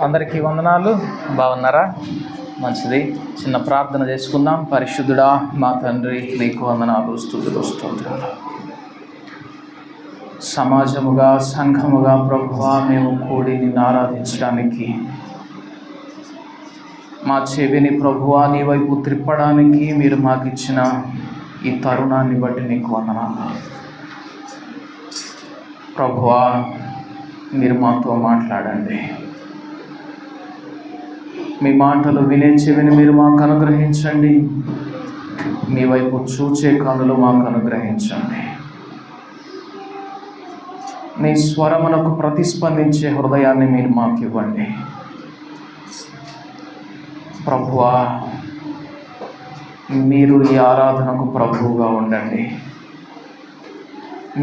అందరికీ వందనాలు. బాగున్నారా? మంచిది. చిన్న ప్రార్థన చేసుకుందాం. పరిశుద్ధుడా మా తండ్రి, నీకు వందనాలు, స్తుతులు, స్తోత్రాలు. సమాజముగా, సంఘముగా ప్రభువా మేము కూడి నిన్ను ఆరాధించడానికి, మా చెవిని ప్రభువా నీ వైపు త్రిప్పడానికి మీరు మాకు ఇచ్చిన ఈ తరుణాన్ని బట్టి నీకు వందనాలు. ప్రభువా మీరు మాతో మాట్లాడండి. మీ మాటలు వినే చెవిని మీరు మాకు అనుగ్రహించండి. మీ వైపు చూచే కనులు మాకు అనుగ్రహించండి. నీ స్వరమునకు ప్రతిస్పందించే హృదయాన్ని మీరు మాకు ఇవ్వండి. ప్రభువా మీరు ఈ ఆరాధనకు ప్రభువుగా ఉండండి.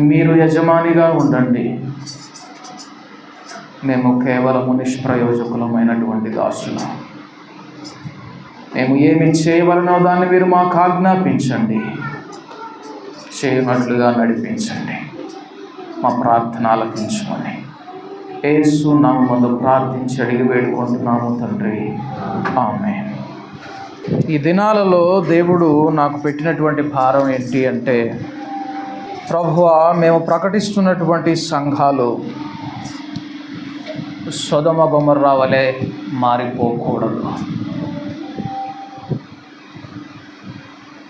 మీరు యజమానిగా ఉండండి. మేము కేవలము నిష్ప్రయోజకులమైనటువంటి దాసులం. మేము ఏమి చేయవలనో దాన్ని మీరు మాకు ఆజ్ఞాపించండి. చేయనట్లుగా నడిపించండి. మా ప్రార్థన ఆలకించమని యేసు నామములో ప్రార్థించి అడిగి వేడుకుంటున్నాము తండ్రి, ఆమేన్. ఈ దినాలలో దేవుడు నాకు పెట్టినటువంటి భారం ఏంటి అంటే, ప్రభువా మేము ప్రకటిస్తున్నటువంటి సంఘాలు సొదొమ గొమొర్రా వలె మారిపోకూడదు.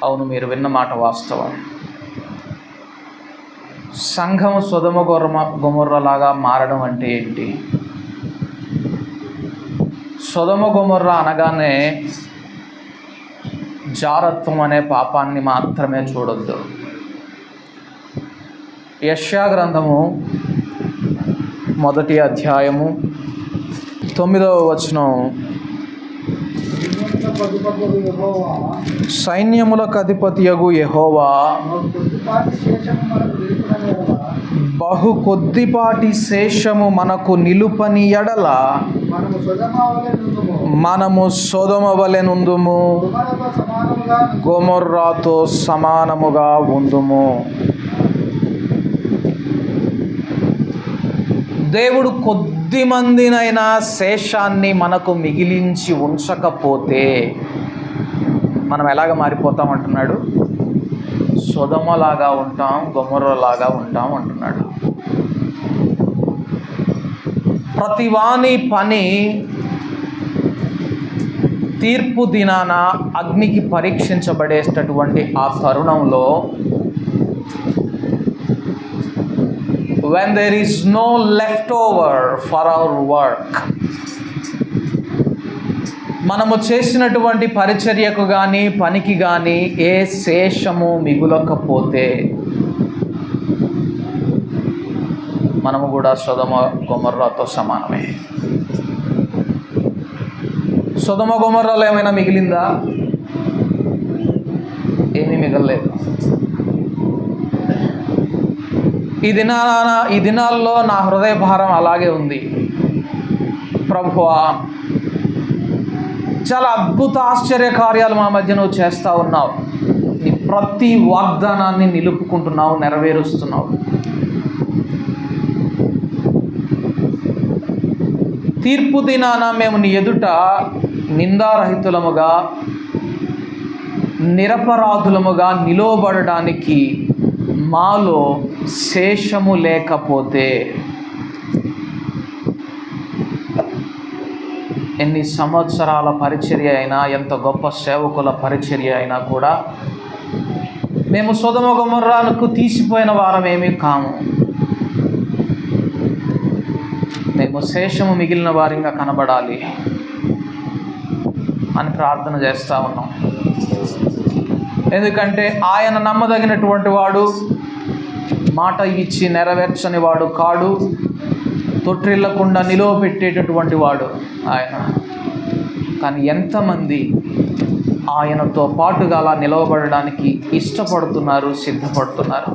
అవును, మీరు విన్న మాట వాస్తవం. సంఘము సొదొమ గొమొర్రాలాగా మారడం అంటే ఏంటి? సొదొమ గొమొర్రా అనగానే జారత్వం అనే పాపాన్ని మాత్రమే చూడొద్దు. యెషయా గ్రంథము 1వ అధ్యాయము 9వ వచనం, సైన్యములకు అధిపతియగు యెహోవా బహు కొద్దిపాటి శేషము మనకు నిలుపని ఎడల మనము సొదొమ వలె నుందుము, గొమొర్రాతో సమానముగా ఉందుము. దేవుడు కొద్ది మందినైనా శేషాన్ని మనకు మిగిలించి ఉంచకపోతే మనం ఎలాగ మారిపోతామంటున్నాడు? సొదొమలాగా ఉంటాం, గొమొర్రాలాగా ఉంటాం అంటున్నాడు. ప్రతివాని పని తీర్పు దినాన అగ్నికి పరీక్షించబడేటటువంటి ఆ తరుణంలో, when there is no leftover for our work, మనము చేసినటువంటి పరిచర్యకు కానీ పనికి కానీ ఏ శేషము మిగులకపోతే మనము కూడా సొదొమ గొమొర్రాతో సమానమే. సొదొమ గొమొర్రాలో ఏమైనా మిగిలిందా? ఏమీ మిగలలేదు. ఈ దినాల్లో నా హృదయ భారం అలాగే ఉంది. ప్రభువా చాలా అద్భుత ఆశ్చర్య కార్యాలు మా మధ్య నువ్వు చేస్తూ ఉన్నావు. నీ ప్రతి వాగ్దానాన్ని నిలుపుకుంటున్నావు, నెరవేరుస్తున్నావు. తీర్పు దినాన మేము నీ ఎదుట నిందారహితులముగా, నిరపరాధులముగా నిలవబడడానికి మాలో శేషము లేకపోతే, ఎన్ని సంవత్సరాల పరిచర్య అయినా, ఎంత గొప్ప సేవకుల పరిచర్య అయినా కూడా మేము సొదొమ గొమొర్రాకు తీసిపోయిన వారమేమీ కాము. మేము శేషము మిగిలిన వారిగా కనబడాలి అని ప్రార్థన చేస్తూ ఉన్నాం. ఎందుకంటే ఆయన నమ్మదగినటువంటి వాడు, మాట ఇచ్చి నెరవేర్చని వాడు కాడు, తొట్టిల్లకుండా నిలువపెట్టేటటువంటి వాడు ఆయన. కానీ ఎంతమంది ఆయనతో పాటుగా అలా నిలవబడడానికి ఇష్టపడుతున్నారు, సిద్ధపడుతున్నారు?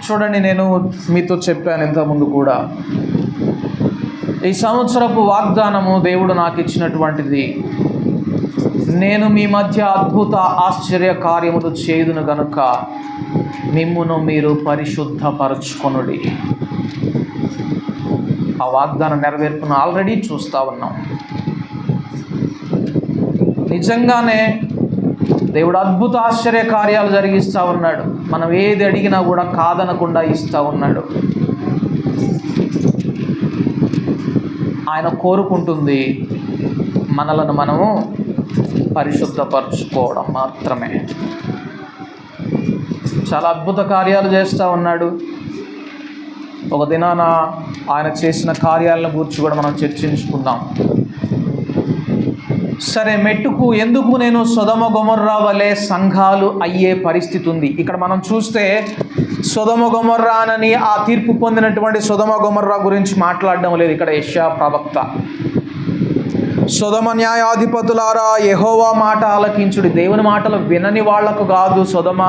చూడండి, నేను మీతో చెప్పాను ఇంతకుముందు కూడా, ఈ సంవత్సరపు వాగ్దానము దేవుడు నాకు ఇచ్చినటువంటిది. నేను మీ మధ్య అద్భుత ఆశ్చర్య కార్యములు చేయుదును గనుక మిమ్మును మీరు పరిశుద్ధపరచుకొనుడి. ఆ వాగ్దానం నెరవేర్పును ఆల్రెడీ చూస్తూ ఉన్నాం. నిజంగానే దేవుడు అద్భుత ఆశ్చర్య కార్యాలు జరిగిస్తూ ఉన్నాడు. మనం ఏది అడిగినా కూడా కాదనకుండా ఇస్తూ ఉన్నాడు. ఆయన కోరుకుంటుంది మనలను మనము పరిశుద్ధపరచుకోవడం మాత్రమే. చాలా అద్భుత కార్యాలు చేస్తూ ఉన్నాడు. ఒక దినాన ఆయన చేసిన కార్యాలను గురించి కూడా మనం చర్చించుకుందాం. సరే, మెట్టుకు ఎందుకు నేను సొదొమ గొమొర్రా వలె సంఘాలు అయ్యే పరిస్థితి ఉంది. ఇక్కడ మనం చూస్తే సొదొమ గొమొర్రా అని ఆ తీర్పు పొందినటువంటి సొదొమ గొమొర్రా గురించి మాట్లాడడం లేదు. ఇక్కడ యెషయా ప్రవక్త సొదొమ న్యాయాధిపతులారా యెహోవా మాట ఆలకించుడి. దేవుని మాటలు వినని వాళ్లకు కాదు సొదొమ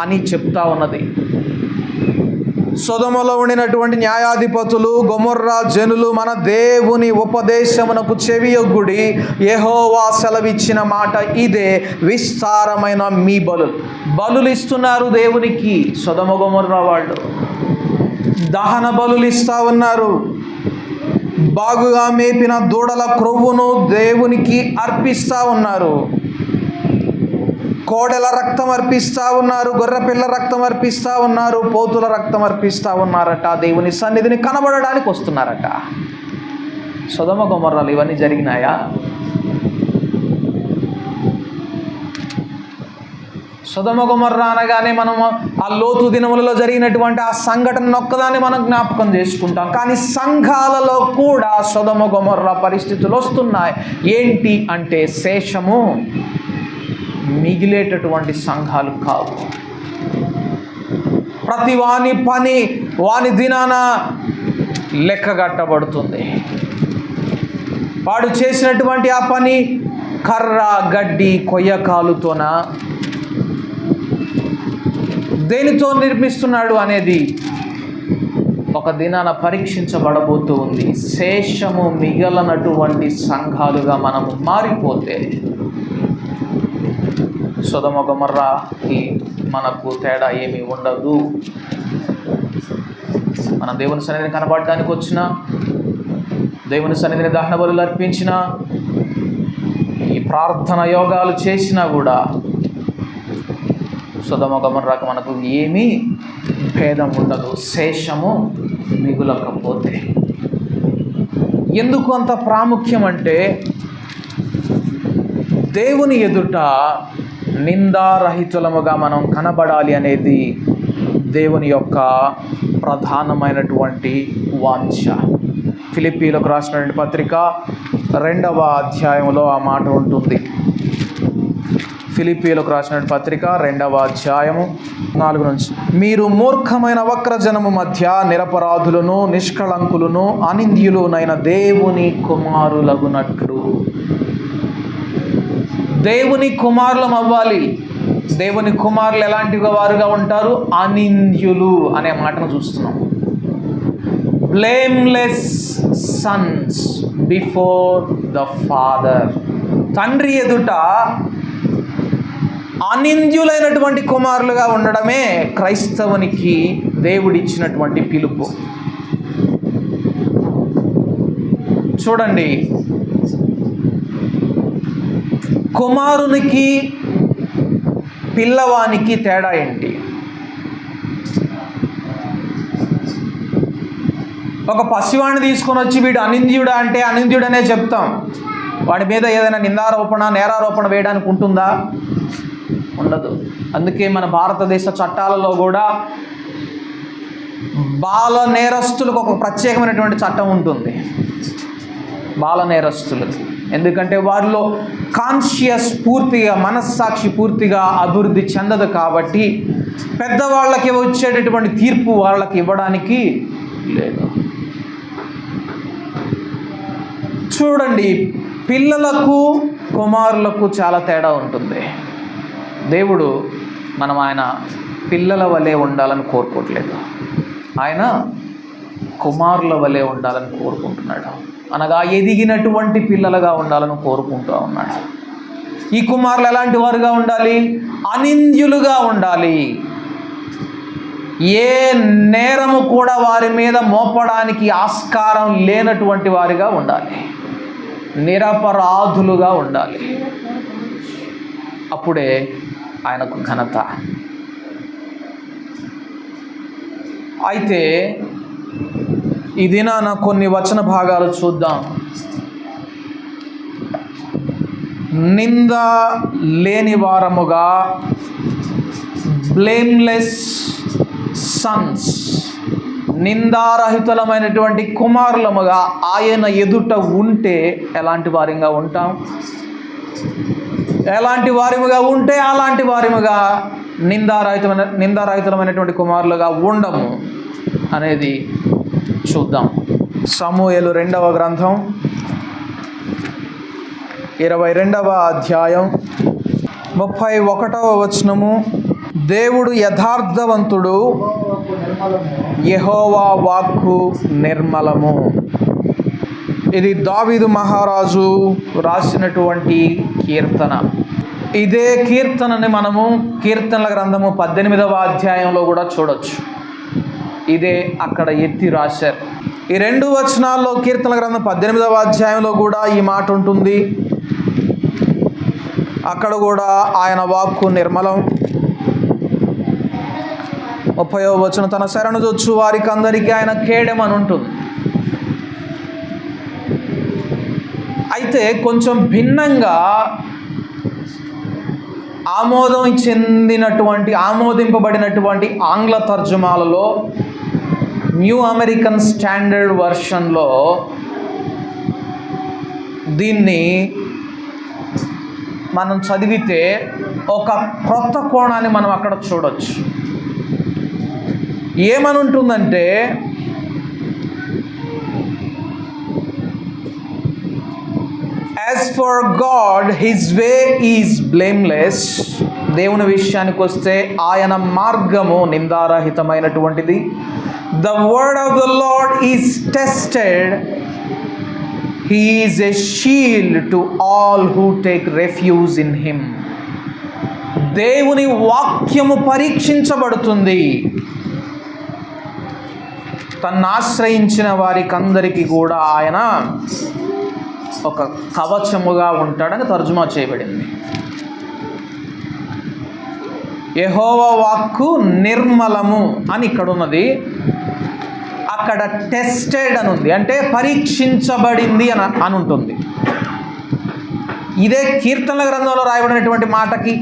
అని చెప్తా ఉన్నది. సొదొమలో ఉండినటువంటి న్యాయాధిపతులు, గొమొర్రా జనులు మన దేవుని ఉపదేశమునకు చెవియొగ్గుడి. యెహోవా సెలవిచ్చిన మాట ఇదే, విస్తారమైన మీ బలులు ఇస్తున్నారు దేవునికి. సొదొమ గొమొర్రా వాళ్ళు దహన బలులు ఇస్తూ ఉన్నారు. బాగుగా మేపిన దూడల క్రొవ్వును దేవునికి అర్పిస్తూ ఉన్నారు. కోడెల రక్తం అర్పిస్తూ ఉన్నారు, గొర్రెపిల్ల రక్తం అర్పిస్తూ ఉన్నారు, పోతుల రక్తం అర్పిస్తూ ఉన్నారట. దేవుని సన్నిధిని కనబడడానికి వస్తున్నారట. సొదొమ గొమొర్రాలు ఇవన్నీ జరిగినాయా? సొదొమ గొమొర్రా అనగానే మనం ఆ లోతు దినములలో జరిగినటువంటి ఆ సంఘటన ఒక్కదాన్ని మనం జ్ఞాపకం చేసుకుంటాం. కానీ సంఘాలలో కూడా సొదొమ గొమొర్రా పరిస్థితులు వస్తున్నాయి. ఏంటి అంటే శేషము మిగిలేటటువంటి సంఘాలు కావు. ప్రతి వాని పని వాని దినాన లెక్కగట్టబడుతుంది. వాడు చేసినటువంటి ఆ పని కర్ర, గడ్డి, కొయ్యకాలుతోన దేనితో నిర్మిస్తున్నాడు అనేది ఒక దినాన పరీక్షించబడబోతూ ఉంది. శేషము మిగలనటువంటి సంఘాలుగా మనము మారిపోతే సొదొమ గొమొర్రాకి మనకు తేడా ఏమీ ఉండదు. మనం దేవుని సన్నిధిని కనబడడానికి వచ్చినా, దేవుని సన్నిధిని దహన బలులు అర్పించినా, ఈ ప్రార్థన యోగాలు చేసినా కూడా సొదొమ గొమొర్రాకు మనకు ఏమీ భేదం ఉండదు, శేషము మిగులకపోతే. ఎందుకు అంత ప్రాముఖ్యం అంటే, దేవుని ఎదుట నిందారహితులముగా మనం కనబడాలి అనేది దేవుని యొక్క ప్రధానమైనటువంటి వాంఛ. ఫిలిప్పీలకు రాసినటువంటి పత్రిక 2వ అధ్యాయంలో ఆ మాట ఉంటుంది. ఫిలిప్పీలకు రాసినటువంటి పత్రిక 2వ అధ్యాయము 4 నుంచి, మీరు మూర్ఖమైన వక్రజనము మధ్య నిరపరాధులను, నిష్కళంకులను, అనింద్యులునైన దేవుని కుమారులగునట్లు. దేవుని కుమారులం అవ్వాలి. దేవుని కుమారులు ఎలాంటి వారుగా ఉంటారు? అనింద్యులు అనే మాటను చూస్తున్నాం. Blameless Sons before the father. తండ్రి ఎదుట అనింద్యులైనటువంటి కుమారులుగా ఉండడమే క్రైస్తవునికి దేవుడిచ్చినటువంటి పిలుపు. చూడండి, కుమారునికి పిల్లవానికి తేడా ఏంటి? ఒక పసివాడిని తీసుకొని వచ్చి వీడు అనింద్యుడా అంటే అనింద్యుడనే చెప్తాం. వాడి మీద ఏదైనా నిందారోపణ, నేరారోపణ వేయడానికి ఉంటుందా? ఉండదు. అందుకే మన భారతదేశ చట్టాలలో కూడా బాల నేరస్తులకు ఒక ప్రత్యేకమైనటువంటి చట్టం ఉంటుంది. బాల నేరస్తులు, ఎందుకంటే వారిలో కాన్షియస్ పూర్తిగా, మనస్సాక్షి పూర్తిగా అభివృద్ధి చెందదు. కాబట్టి పెద్దవాళ్ళకి వచ్చేటటువంటి తీర్పు వాళ్ళకి ఇవ్వడానికి లేదు. చూడండి, పిల్లలకు కుమారులకు చాలా తేడా ఉంటుంది. దేవుడు మనం ఆయన పిల్లల వలె ఉండాలని కోరుకోవట్లేదు, ఆయన కుమారుల వలె ఉండాలని కోరుకుంటున్నాడు. అనగా ఎదిగినటువంటి పిల్లలుగా ఉండాలని కోరుకుంటూ ఉన్నాడు. ఈ కుమారులు ఎలాంటి వారుగా ఉండాలి? అనింద్యులుగా ఉండాలి. ఏ నేరము కూడా వారి మీద మోపడానికి ఆస్కారం లేనటువంటి వారిగా ఉండాలి, నిరపరాధులుగా ఉండాలి. అప్పుడే ఆయనకు ఘనత. అయితే ఈ దినాన కొన్ని వచన భాగాలు చూద్దాం. నింద లేని వారముగా, బ్లేమ్లెస్ సన్స్, నిందారహితులమైనటువంటి కుమారులముగా ఆయన ఎదుట ఉంటే ఎలాంటి వారిగా ఉంటాం, ఎలాంటి వారిముగా ఉంటే అలాంటి వారిముగా నిందారహితులమైనటువంటి కుమారులుగా ఉండము అనేది చూద్దాం. సమూయేలు 2వ గ్రంథం 22వ అధ్యాయం 31వ వచనము. దేవుడు యథార్థవంతుడు, యెహోవా వాక్కు నిర్మలము. ఇది దావీదు మహారాజు రాసినటువంటి కీర్తన. ఇదే కీర్తనని మనము కీర్తనల గ్రంథము 18వ అధ్యాయంలో కూడా చూడొచ్చు. ఇదే అక్కడ ఎత్తి రాశారు. ఈ 2 వచనాల్లో కీర్తనల గ్రంథం 18వ అధ్యాయంలో కూడా ఈ మాట ఉంటుంది. అక్కడ కూడా ఆయన వాక్కు నిర్మలం. 30వ వచనం, తన శరణు జొచ్చు వారికి అందరికీ ఆయన కేడెమని ఉంటుంది. అయితే కొంచెం భిన్నంగా ఆమోదింపబడినటువంటి ఆంగ్ల తర్జుమాలలో, న్యూ అమెరికన్ స్టాండర్డ్ వర్షన్లో దీన్ని మనం చదివితే ఒక క్రొత్త కోణాన్ని మనం అక్కడ చూడొచ్చు. ఏమని ఉంటుందంటే, as for God his way is blameless. దేవుని విషయానికి వస్తే ఆయన మార్గము నిందారహితమైనటువంటిది. The word of the Lord is tested, he is a shield to all who take refuge in him. దేవుని వాక్యము పరీక్షించబడుతుంది, తన్ను ఆశ్రయించిన వారికందరికీ కూడా ఆయన ఒక కవచముగా ఉంటాడని తర్జుమా చేయబడింది. యెహోవా వాక్కు నిర్మలము అని ఇక్కడ ఉన్నది, అక్కడ టెస్టెడ్ అని ఉంది, అంటే పరీక్షించబడింది అని ఉంటుంది. ఇదే కీర్తనల గ్రంథంలో రాయబడినటువంటి మాటకి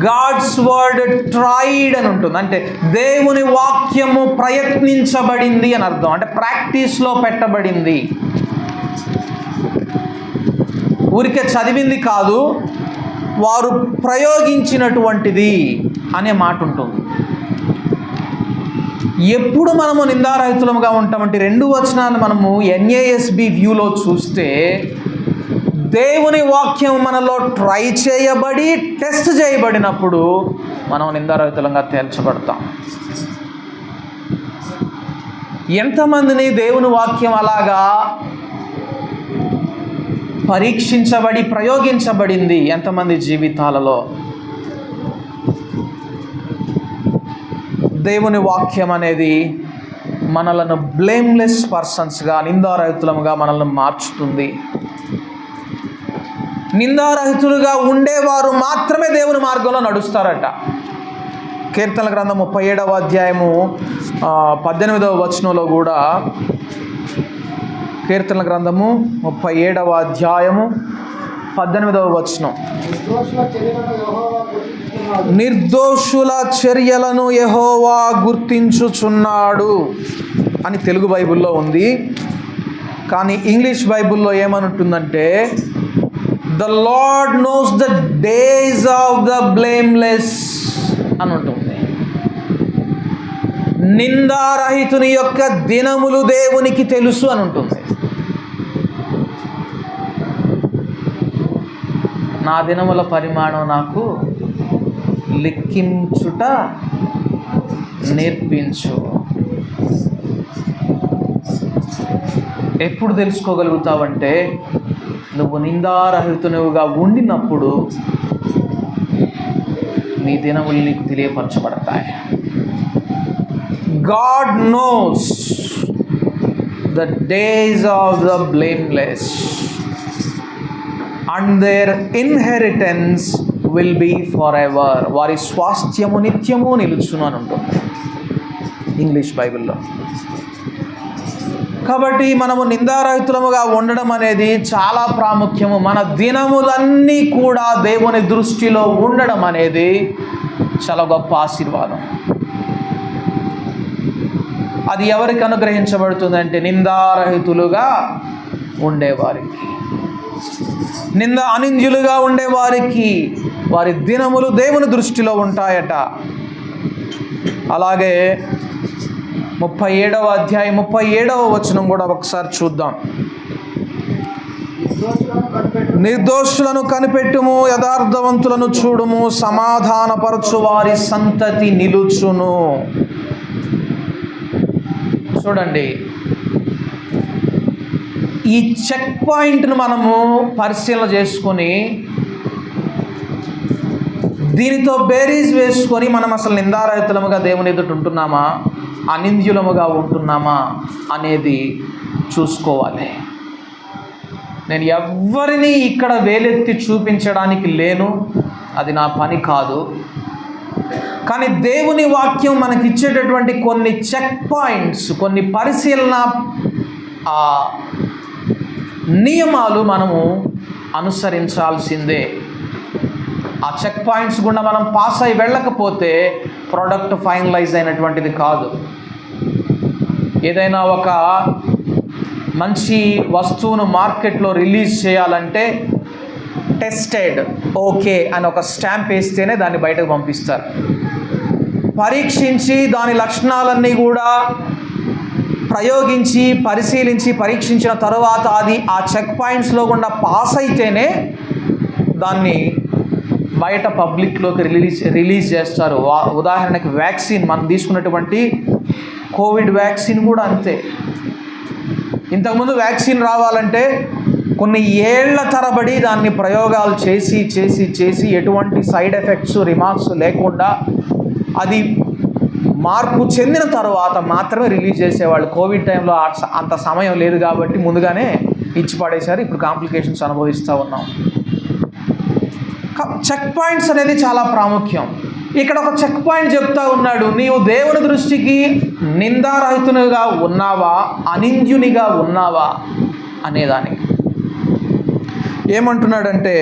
గాడ్స్ వర్డ్ ట్రైడ్ అని ఉంటుంది, అంటే దేవుని వాక్యము ప్రయత్నించబడింది అని అర్థం, అంటే ప్రాక్టీస్లో పెట్టబడింది. ఊరికే చదివింది కాదు, వారు ప్రయోగించినటువంటిది అనే మాట ఉంటుంది. ఎప్పుడు మనము నిందారహితులముగా ఉంటామంటే 2 వచనాలు మనము NASB వ్యూలో చూస్తే, దేవుని వాక్యం మనలో ట్రై చేయబడి టెస్ట్ చేయబడినప్పుడు మనం నిందారహితులంగా తేల్చబడతాం. ఎంతమందిని దేవుని వాక్యం అలాగా పరీక్షించబడి ప్రయోగించబడింది ఎంతమంది జీవితాలలో? దేవుని వాక్యం అనేది మనలను బ్లేమ్లెస్ పర్సన్స్గా, నిందారహితులుగా మనల్ని మార్చుతుంది. నిందారహితులుగా ఉండేవారు మాత్రమే దేవుని మార్గంలో నడుస్తారట. కీర్తనల గ్రంథం 37వ అధ్యాయము 18వ వచనంలో కూడా, కీర్తనల గ్రంథము 37వ అధ్యాయము 18వ వచనం, నిర్దోషుల చర్యలను యెహోవా గుర్తించుచున్నాడు అని తెలుగు బైబిల్లో ఉంది. కానీ ఇంగ్లీష్ బైబిల్లో ఏమనుంటుందంటే, the Lord knows the days of the blameless అని ఉంటుంది. నిందారహితుని యొక్క దినములు దేవునికి తెలుసు అని ఉంటుంది. నా దినముల పరిమాణం నాకు లెక్కించుట నేర్పించు. ఎప్పుడు తెలుసుకోగలుగుతావంటే, నువ్వు నిందారహితునివిగా ఉండినప్పుడు నీ దినములు నీకు తెలియపరచబడతాయి. God knows the days of the blameless, and their inheritance will be forever. వారి స్వాస్థ్యము నిత్యము నిలుచును అని ఉంటుంది ఇంగ్లీష్ బైబిల్లో. కాబట్టి మనము నిందారహితులముగా ఉండడం అనేది చాలా ప్రాముఖ్యము. మన దినములన్నీ కూడా దేవుని దృష్టిలో ఉండడం అనేది చాలా గొప్ప ఆశీర్వాదం. అది ఎవరికి అనుగ్రహించబడుతుందంటే నిందారహితులుగా ఉండేవారికి, అనింద్యులుగా ఉండేవారికి వారి దినములు దేవుని దృష్టిలో ఉంటాయట. అలాగే 37వ అధ్యాయం 37వ వచనం కూడా ఒకసారి చూద్దాం. నిర్దోషులను కనిపెట్టుము, యథార్థవంతులను చూడుము, సమాధానపరచు వారి సంతతి నిలుచును. చూడండి, ఈ చెక్ పాయింట్ను మనము పరిశీలన చేసుకొని దీనితో బేరీజ్ వేసుకొని మనం అసలు నిందారహితులముగా దేవుని ఎదుట ఉంటున్నామా, అనింద్యులముగా ఉంటున్నామా అనేది చూసుకోవాలి. నేను ఎవ్వరిని ఇక్కడ వేలెత్తి చూపించడానికి లేను, అది నా పని కాదు. కానీ దేవుని వాక్యం మనకిచ్చేటటువంటి కొన్ని చెక్ పాయింట్స్, కొన్ని పరిశీలన నియమాలు మనము అనుసరించాల్సిందే. ఆ చెక్ పాయింట్స్ గుండా మనం పాస్ అయి వెళ్ళకపోతే ప్రోడక్ట్ ఫైనలైజ్ అయినటువంటిది కాదు. ఏదైనా ఒక మంచి వస్తువును మార్కెట్లో రిలీజ్ చేయాలంటే టెస్టెడ్, ఓకే అని ఒక స్టాంప్ వేస్తేనే దాన్ని బయటకు పంపిస్తారు. పరీక్షించి దాని లక్షణాలన్నీ కూడా ప్రయోగించి పరిశీలించి పరీక్షించిన తర్వాత అది ఆ చెక్ పాయింట్స్లో గుండా పాస్ అయితేనే దాన్ని బయట పబ్లిక్లోకి రిలీజ్ చేస్తారు. ఉదాహరణకి వ్యాక్సిన్, మనం తీసుకున్నటువంటి కోవిడ్ వ్యాక్సిన్ కూడా అంతే. ఇంతకుముందు వ్యాక్సిన్ రావాలంటే కొన్ని ఏళ్ల తరబడి దాన్ని ప్రయోగాలు చేసి చేసి చేసి ఎటువంటి సైడ్ ఎఫెక్ట్స్ రిమార్క్స్ లేకుండా అది మార్పు చెందిన తర్వాత మాత్రమే రిలీజ్ చేసేవాళ్ళు. కోవిడ్ టైంలో అంత సమయం లేదు కాబట్టి ముందుగానే ఇచ్చి పడేశారు. ఇప్పుడు కాంప్లికేషన్స్ అనుభవిస్తూ ఉన్నాం. చెక్ పాయింట్స్ అనేది చాలా ప్రాముఖ్యం. ఇక్కడ ఒక చెక్ పాయింట్ చెప్తా ఉన్నాడు, నీవు దేవుని దృష్టికి నిందారహితునిగా ఉన్నావా, అనింద్యునిగా ఉన్నావా అనేదానికి. ఏమంటున్నాడంటే,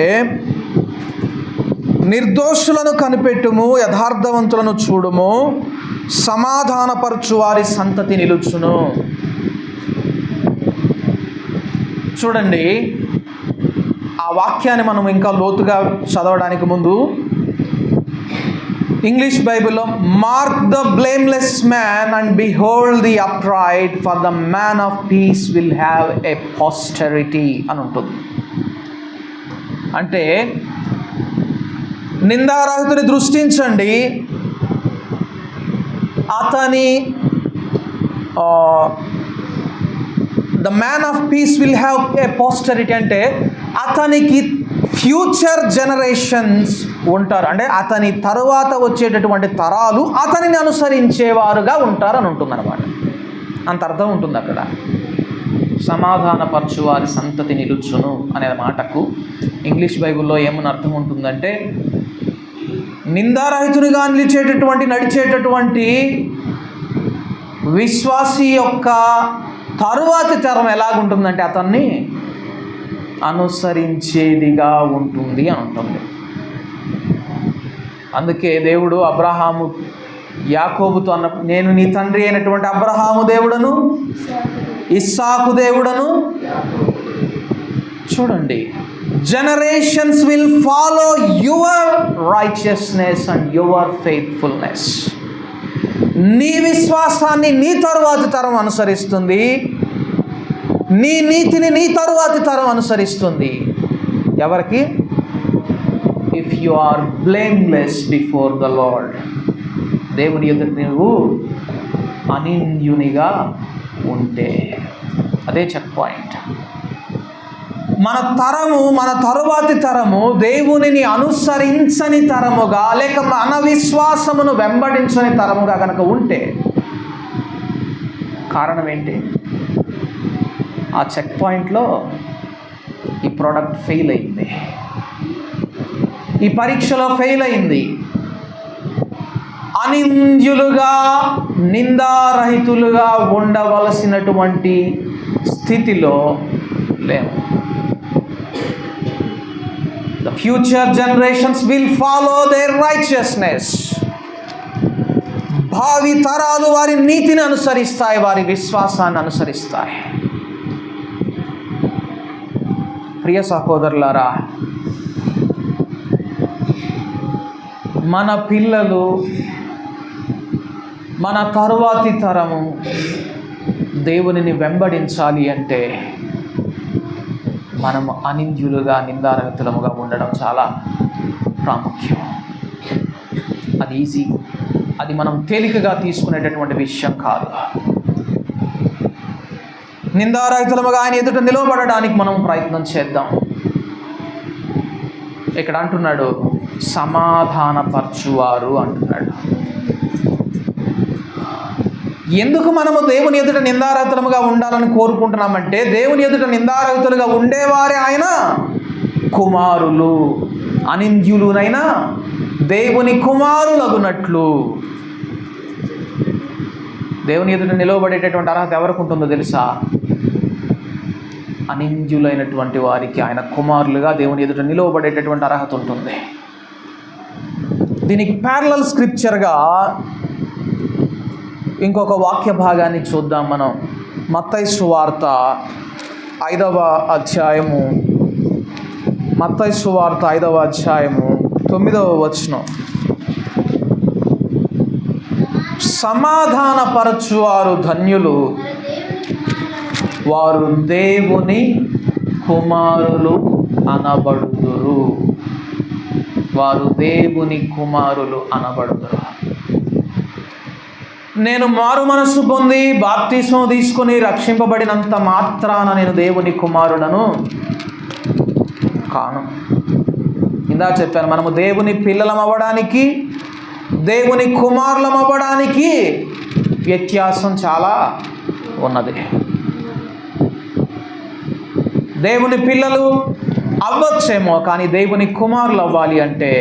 నిర్దోషులను కనిపెట్టుము, యథార్థవంతులను చూడుము, సమాధానపరచు వారి సంతతి నిలుచును. చూడండి, ఆ వాక్యాన్ని మనం ఇంకా లోతుగా చదవడానికి ముందు ఇంగ్లీష్ బైబిల్లో mark the blameless man and behold the upright, for the man of peace will have a posterity అని ఉంటుంది. అంటే నిందారహితుని దృష్టించండి, అతని the man of peace will have a posterity అంటే అతనికి ఫ్యూచర్ జనరేషన్స్ ఉంటారు. అంటే అతని తరువాత వచ్చేటటువంటి తరాలు అతనిని అనుసరించేవారుగా ఉంటారని ఉంటుందన్నమాట. అంత అర్థం ఉంటుంది అక్కడ. సమాధానపరచు వారి సంతతి నిలుచును అనే మాటకు ఇంగ్లీష్ బైబిల్లో ఏమని అర్థం ఉంటుందంటే, నిందారహితునిగా నడిచేటటువంటి విశ్వాసి యొక్క తరువాతి తరం ఎలాగుంటుందంటే అతన్ని అనుసరించేదిగా ఉంటుంది అని ఉంటుంది. అందుకే దేవుడు అబ్రహాము యాకోబుతో అన్నప్పుడు, నేను నీ తండ్రి అయినటువంటి అబ్రహాము దేవుడను, ఇస్సాకు దేవుడను. చూడండి, generations will follow your righteousness and your faithfulness. నీ విశ్వాసాన్ని నీ తరువాతి తరం అనుసరిస్తుంది, నీ నీతిని నీ తరువాతి తరం అనుసరిస్తుంది. ఎవరికి? If you are blameless before the Lord. దేవుని ఎదుట నువ్వు అనింద్యునిగా ఉంటే, అదే చెక్ పాయింట్. మన తరువాతి తరము దేవునిని అనుసరించని తరముగా, లేక మన విశ్వాసమును వెంబడించని తరముగా కనుక ఉంటే కారణం ఏంటి? ఆ చెక్ పాయింట్లో ఈ ప్రోడక్ట్ ఫెయిల్ అయింది, ఈ పరీక్షలో ఫెయిల్ అయింది. అనింద్యులుగా, నిందారహితులుగా ఉండవలసినటువంటి స్థితిలో లేము. The future generations will follow their righteousness. భావి తరాలు వారి నీతిని అనుసరిస్తాయి, వారి విశ్వాసాన్ని అనుసరిస్తాయి. ప్రియ సహోదరులారా, మన పిల్లలు, మన తరువాతి తరము దేవునిని వెంబడించాలి అంటే మనము అనింద్యులుగా, నిందారహితులముగా ఉండడం చాలా ప్రాముఖ్యం. అది ఈజీ, అది మనం తేలికగా తీసుకునేటటువంటి విషయం కాదు. నిందారహితులముగా ఆయన ఎదుట నిలవబడడానికి మనం ప్రయత్నం చేద్దాం. ఇక్కడ అంటున్నాడు సమాధానపరచువారు అంటున్నాడు. ఎందుకు మనము దేవుని ఎదుట నిందారహితులుగా ఉండాలని కోరుకుంటున్నామంటే, దేవుని ఎదుట నిందారహితులుగా ఉండేవారే ఆయన కుమారులు, అనింద్యులునైనా దేవుని కుమారులగునట్లు. దేవుని ఎదుట నిలవబడేటటువంటి అర్హత ఎవరికి ఉంటుందో తెలుసా? అనింద్యులైనటువంటి వారికి ఆయన కుమారులుగా దేవుని ఎదుట నిలవబడేటటువంటి అర్హత ఉంటుంది. దీనికి ప్యారలల్ స్క్రిప్చర్గా ఇంకొక వాక్య భాగాన్ని చూద్దాం మనం. మత్తయి సువార్త 5వ అధ్యాయము, మత్తయి సువార్త 5వ అధ్యాయము 9వ వచనం. సమాధానపరచువారు ధన్యులు, వారు దేవుని కుమారులు అనబడుదురు. వారు దేవుని కుమారులు అనబడుదురు. నేను మారు మనసు పొంది బాప్తిస్మం తీసుకొని రక్షింపబడినంత మాత్రాన నేను దేవుని కుమారుడను కాను. ఇందా చెప్పాను, మనము దేవుని పిల్లలం అవ్వడానికి, దేవుని కుమారులం అవ్వడానికి వ్యత్యాసం చాలా ఉన్నది. దేవుని పిల్లలు అవ్వచ్చేమో, కానీ దేవుని కుమారులు అవ్వాలి అంటే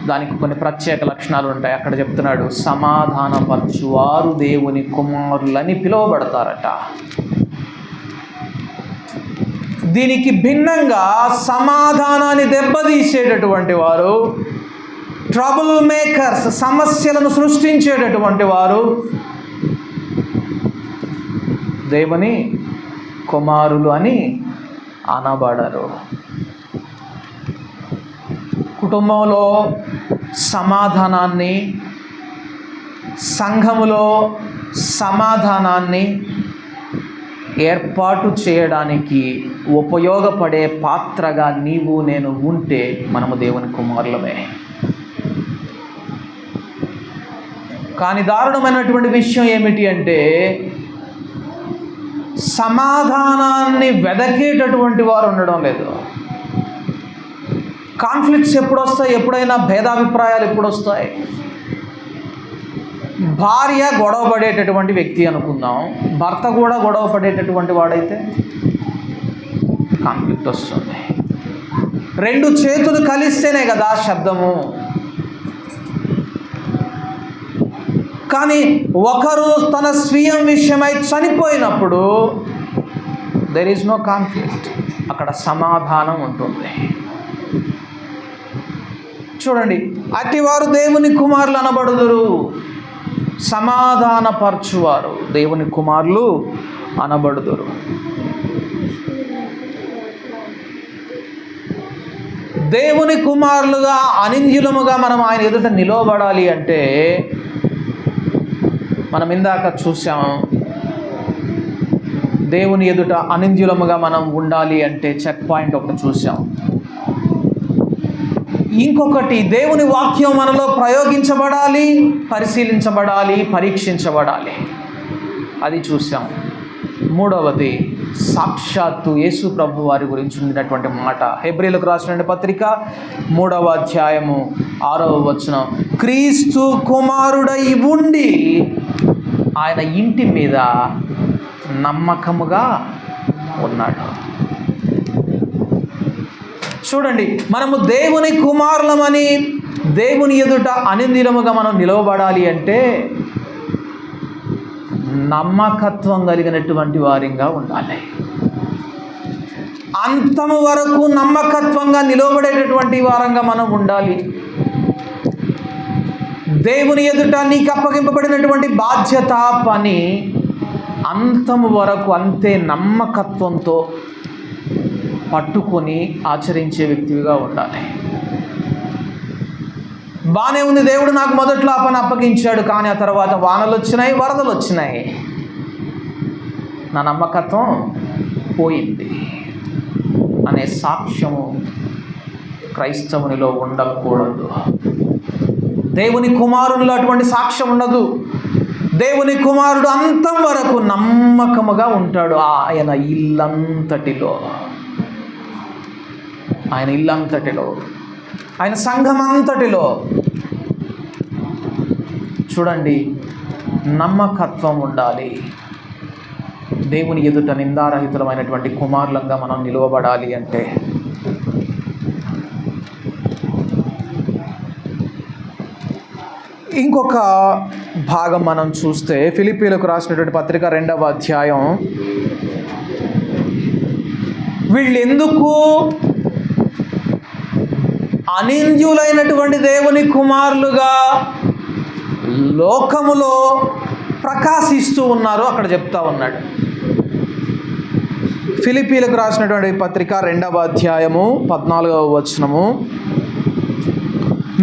దానికి కొన్ని ప్రత్యేక లక్షణాలు ఉంటాయి. అక్కడ చెప్తున్నాడు, సమాధానపరచువారు దేవుని కుమారులని పిలువబడతారట. దీనికి భిన్నంగా సమాధానాన్ని దెబ్బతీసేటటువంటి వారు, ట్రబుల్ మేకర్స్, సమస్యలను సృష్టించేటటువంటి వారు దేవుని కుమారులు అని అనబడరు. కుటుంబంలో సమాధానాన్ని, సంఘములో సమాధానాన్ని ఏర్పాటు చేయడానికి ఉపయోగపడే పాత్రగా నీవు నేను ఉంటే మనము దేవుని కుమారులమే. కానీ దారుణమైనటువంటి విషయం ఏమిటి అంటే, సమాధానాన్ని వెదకేటటువంటి వారు ఉండడం లేదు. కాన్ఫ్లిక్ట్స్ ఎప్పుడు వస్తాయి? ఎప్పుడైనా భేదాభిప్రాయాలు ఎప్పుడు వస్తాయి? భార్య గొడవ పడేటటువంటి వ్యక్తి అనుకుందాం, భర్త కూడా గొడవ పడేటటువంటి వాడైతే కాన్ఫ్లిక్ట్ వస్తుంది. రెండు చేతులు కలిస్తేనే కదా శబ్దము. కానీ ఒకరు తన స్వీయం విషయమై చనిపోయినప్పుడు దెర్ ఈజ్ నో కాన్ఫ్లిక్ట్, అక్కడ సమాధానం ఉంటుంది. చూడండి, అటివారు దేవుని కుమారులు అనబడుదురు. సమాధానపరచువారు దేవుని కుమారులు అనబడుదురు. దేవుని కుమారులుగా, అనింద్యులముగా మనం ఆయన ఎదుట నిలవబడాలి అంటే, మనం ఇందాక చూసాం, దేవుని ఎదుట అనింద్యులముగా మనం ఉండాలి అంటే చెక్ పాయింట్ ఒకటి చూసాం. ఇంకొకటి, దేవుని వాక్యం మనలో ప్రయోగించబడాలి, పరిశీలించబడాలి, పరీక్షించబడాలి, అది చూసాం. మూడవది, సాక్షాత్తు యేసు ప్రభు వారి గురించి ఉన్నటువంటి మాట. హెబ్రీలకు రాసిన పత్రిక 3వ అధ్యాయము 6వ వచనం, క్రీస్తు కుమారుడై ఉండి ఆయన ఇంటి మీద నమ్మకముగా ఉన్నాడు. చూడండి, మనము దేవుని కుమారులమని దేవుని ఎదుట అనిందిలముగా మనం నిలవబడాలి అంటే నమ్మకత్వం కలిగినటువంటి వారిగా ఉండాలి. అంతము వరకు నమ్మకత్వంగా నిలవబడేటటువంటి వారంగా మనం ఉండాలి. దేవుని ఎదుట నీకు అప్పగింపబడినటువంటి బాధ్యత, పని అంతము వరకు అంతే నమ్మకత్వంతో పట్టుకొని ఆచరించే వ్యక్తిగా ఉండాలి. బాగానే ఉంది, దేవుడు నాకు మొదట్లో ఆ పని అప్పగించాడు, కానీ ఆ తర్వాత వానలు వచ్చినాయి, వరదలు వచ్చినాయి, నా నమ్మకత్వం పోయింది అనే సాక్ష్యము క్రైస్తవునిలో ఉండకూడదు. దేవుని కుమారునిలో అటువంటి సాక్ష్యం ఉండదు. దేవుని కుమారుడు అంతం వరకు నమ్మకముగా ఉంటాడు ఆయన ఇల్లంతటిలో, ఆయన సంఘమంతటిలో. చూడండి, నమ్మకత్వం ఉండాలి. దేవుని ఎదుట నిందారహితులమైనటువంటి కుమారులంగా మనం నిలువబడాలి అంటే ఇంకొక భాగం మనం చూస్తే ఫిలిప్పీలకు రాసినటువంటి పత్రిక 2వ అధ్యాయం. వీళ్ళెందుకు అనింద్యులైనటువంటి దేవుని కుమారులుగా లోకములో ప్రకాశిస్తూ ఉన్నారో అక్కడ చెప్తా ఉన్నాడు. ఫిలిప్పీలకు రాసినటువంటి పత్రిక 2వ అధ్యాయము 14వ వచనము.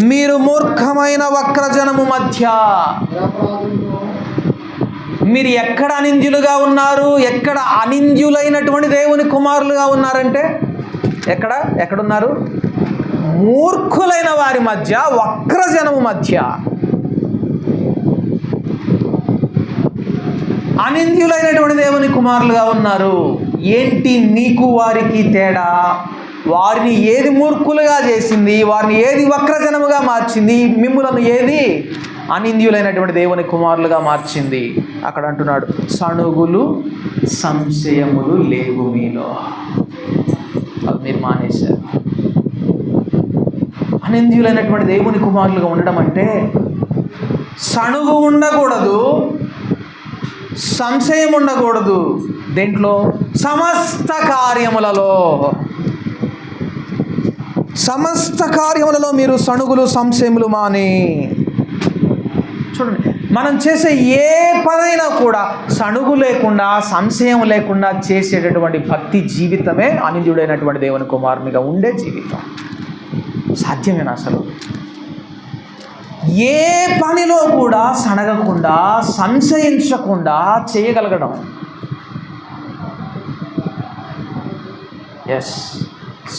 మీరు మూర్ఖమైన వక్రజనము మధ్య, మీరు ఎక్కడ అనింద్యులుగా ఉన్నారు, ఎక్కడ అనింద్యులైనటువంటి దేవుని కుమారులుగా ఉన్నారంటే ఎక్కడున్నారు? మూర్ఖులైన వారి మధ్య, వక్రజనము మధ్య. అనింద్యులైనటువంటి దేవుని కుమారులుగా ఉన్నారు. ఏంటి నీకు వారికి తేడా? వారిని ఏది మూర్ఖులుగా చేసింది, వారిని ఏది వక్రజనముగా మార్చింది, మిమ్ములను ఏది అనింద్యులైనటువంటి దేవుని కుమారులుగా మార్చింది? అక్కడ అంటున్నాడు, సణుగులు సంశయములు లేవు మీలో. అది మీరు మానేశారు. అనింద్యులైనటువంటి దేవుని కుమారులుగా ఉండడం అంటే సణుగు ఉండకూడదు, సంశయం ఉండకూడదు. దేంట్లో? సమస్త కార్యములలో మీరు సణుగులు సంశయములు మాని. చూడండి, మనం చేసే ఏ పనైనా కూడా సణుగు లేకుండా, సంశయం లేకుండా చేసేటటువంటి భక్తి జీవితమే అనింద్యుడైనటువంటి దేవుని కుమారునిగా ఉండే జీవితం. సాధ్యమేనా అసలు? ఏ పనిలో కూడా సనగకుండా, సంశయించకుండా చేయగలగడం.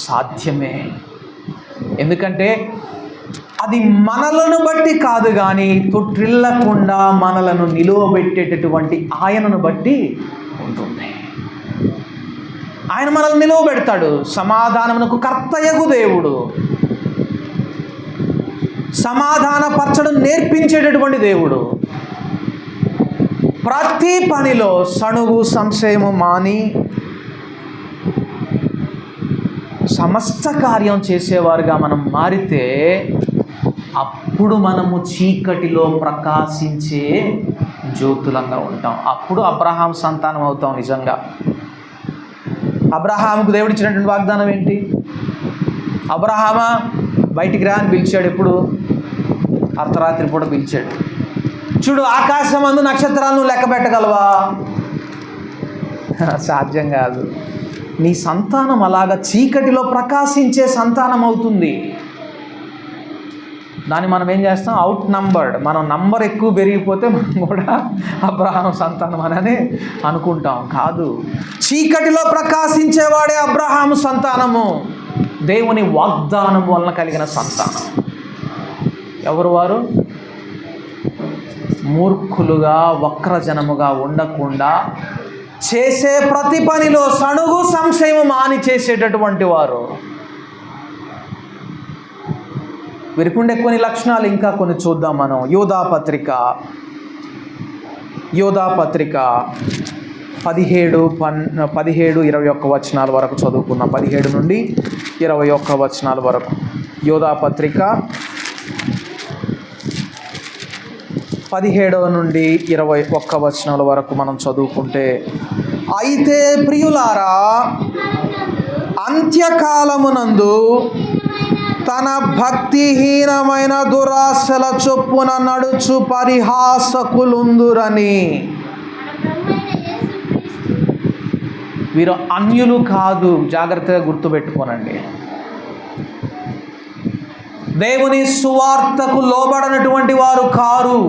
సాధ్యమే. ఎందుకంటే అది మనలను బట్టి కాదు, కానీ తొట్టిల్లకుండా మనలను నిలువబెట్టేటటువంటి ఆయనను బట్టి ఉంటుంది. ఆయన మనల్ని నిలువబెడతాడు. సమాధానమునకు కర్తయగు దేవుడు, సమాధానపరచడం నేర్పించేటటువంటి దేవుడు. ప్రతి పనిలో సణుగు సంశయము మాని సమస్త కార్యం చేసేవారుగా మనం మారితే అప్పుడు మనము చీకటిలో ప్రకాశించే జ్యోతులంగా ఉంటాం. అప్పుడు అబ్రహాం సంతానం అవుతాం. నిజంగా అబ్రహాముకు దేవుడు ఇచ్చినటువంటి వాగ్దానం ఏంటి? అబ్రహామా బయటికి రా అని పిలిచాడు. ఎప్పుడు? అర్ధరాత్రి పూట పిలిచాడు. చూడు, ఆకాశమందు నక్షత్రాలను లెక్క పెట్టగలవా? సాధ్యం కాదు. నీ సంతానం అలాగా చీకటిలో ప్రకాశించే సంతానం అవుతుంది. దాన్ని మనం ఏం చేస్తాం? Out numbered. మనం నంబర్ ఎక్కువ పెరిగిపోతే మనం కూడా అబ్రహాం సంతానం అని అనుకుంటాం. కాదు, చీకటిలో ప్రకాశించేవాడే అబ్రహాము సంతానము. దేవుని వాగ్దానం వలన కలిగిన సంతానం. ఎవరు వారు? మూర్ఖులుగా, వక్రజనముగా ఉండకుండా చేసే ప్రతి పనిలో సణుగు సంశయము మాని చేసేటటువంటి వారు. వీరికి ఉండే కొన్ని లక్షణాలు ఇంకా కొన్ని చూద్దాం మనం. యూదా పత్రిక యోధా పత్రిక 17-21 వచనాల వరకు చదువుకున్న 17 నుండి 21 వచనాల వరకు. యోధా పత్రిక 17 నుండి 21 వచనాల వరకు మనం చదువుకుంటే, అయితే ప్రియులారా, అంత్యకాలమునందు తన భక్తిహీనమైన దురాశల చొప్పున నడుచు పరిహాసకులుందురని. వీరు అన్యులు కాదు, జాగ్రత్తగా గుర్తుపెట్టుకోనండి. దేవుని సువార్తకు లోబడనటువంటి వారు కారు,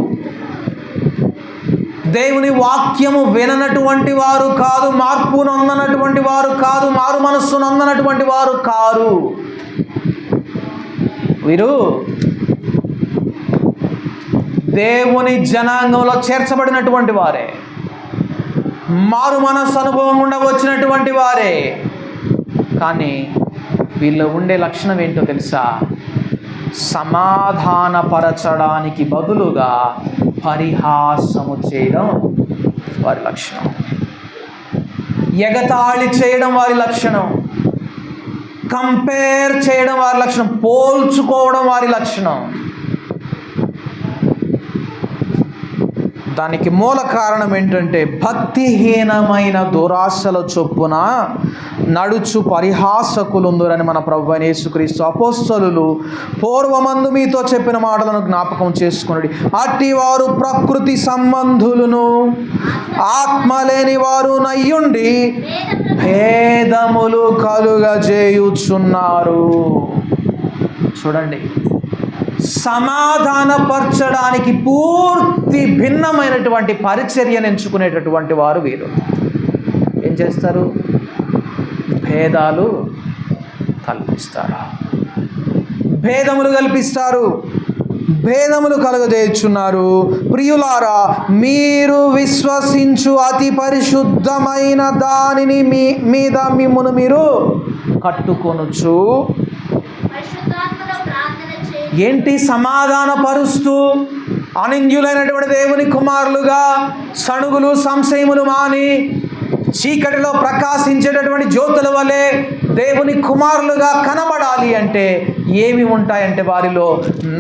దేవుని వాక్యము విననటువంటి వారు కాదు, మార్పు నొందనటువంటి వారు కాదు, మారు మనస్సు నొందనటువంటి వారు కారు. వీరు దేవుని జనాంగంలో చేర్చబడినటువంటి వారే, మారు మనస్సు అనుభవం గుండా వచ్చినటువంటి వారే. కానీ వీళ్ళు ఉండే లక్షణం ఏంటో తెలుసా? సమాధానపరచడానికి బదులుగా పరిహాసము చేయడం వారి లక్షణం, ఎగతాళి చేయడం వారి లక్షణం, కంపేర్ చేయడం వారి లక్షణం, పోల్చుకోవడం వారి లక్షణం. దానికి మూల కారణం ఏంటంటే, భక్తిహీనమైన దురాశల చొప్పున నడుచు పరిహాసకులుందురని మన ప్రభువైన యేసుక్రీస్తు అపోస్తలులు పూర్వమందు మీతో చెప్పిన మాటలను జ్ఞాపకం చేసుకుని, అట్టి వారు ప్రకృతి సంబంధులను ఆత్మలేని వారు నయ్యుండి భేదములు కలుగజేయుచున్నారు. చూడండి, సమాధానపరచడానికి పూర్తి భిన్నమైనటువంటి పరిచర్యను ఎంచుకునేటటువంటి వారు వీరు. ఏం చేస్తారు? భేదాలు కల్పిస్తారు, భేదములు కల్పిస్తారు, భేదములు కలుగజేయుచున్నారు. ప్రియులారా, మీరు విశ్వసించు అతి పరిశుద్ధమైన దానిని మీద మిమ్మును మీరు కట్టుకొనుచు. ఏంటి? సమాధానపరుస్తూ అనింద్యులైనటువంటి దేవుని కుమారులుగా సణుగులు సంశయములు మాని చీకటిలో ప్రకాశించేటటువంటి జ్యోతుల వలె దేవుని కుమారులుగా కనబడాలి అంటే ఏమి ఉంటాయంటే, వారిలో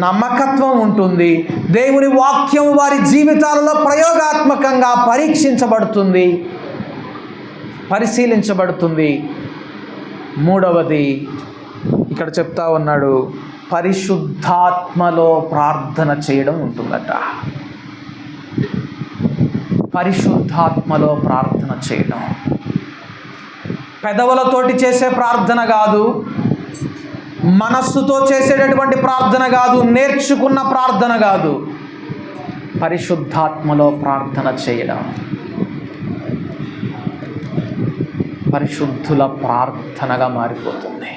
నమ్మకత్వం ఉంటుంది. దేవుని వాక్యం వారి జీవితాలలో ప్రయోగాత్మకంగా పరీక్షించబడుతుంది, పరిశీలించబడుతుంది. మూడవది ఇక్కడ చెప్తా ఉన్నాడు, పరిశుద్ధాత్మలో ప్రార్థన చేయడం ఉంటుందట. పరిశుద్ధాత్మలో ప్రార్థన చేయడం పెదవులతోటి చేసే ప్రార్థన కాదు, మనస్సుతో చేసేటటువంటి ప్రార్థన కాదు, నేర్చుకున్న ప్రార్థన కాదు. పరిశుద్ధాత్మలో ప్రార్థన చేయడం పరిశుద్ధుల ప్రార్థనగా మారిపోతుంది.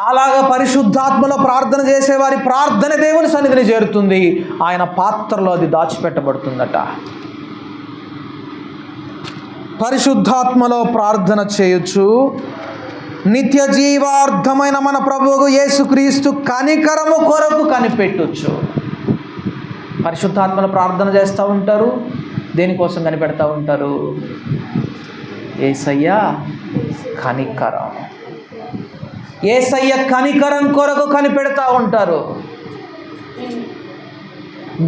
అలాగా పరిశుద్ధాత్మలో ప్రార్థన చేసేవారి ప్రార్థన దేవుని సన్నిధిని చేరుతుంది, ఆయన పాత్రలో అది దాచిపెట్టబడుతుందట. పరిశుద్ధాత్మలో ప్రార్థన చేయొచ్చు. నిత్య జీవార్థమైన మన ప్రభువు యేసుక్రీస్తు కనికరము కొరకు కనిపెట్టొచ్చు. పరిశుద్ధాత్మలో ప్రార్థన చేస్తూ ఉంటారు. దేనికోసం కనిపెడతా ఉంటారు? యేసయ్య కనికరం, యేసయ్య కనికరం కొరకు కనిపెడతా ఉంటారు.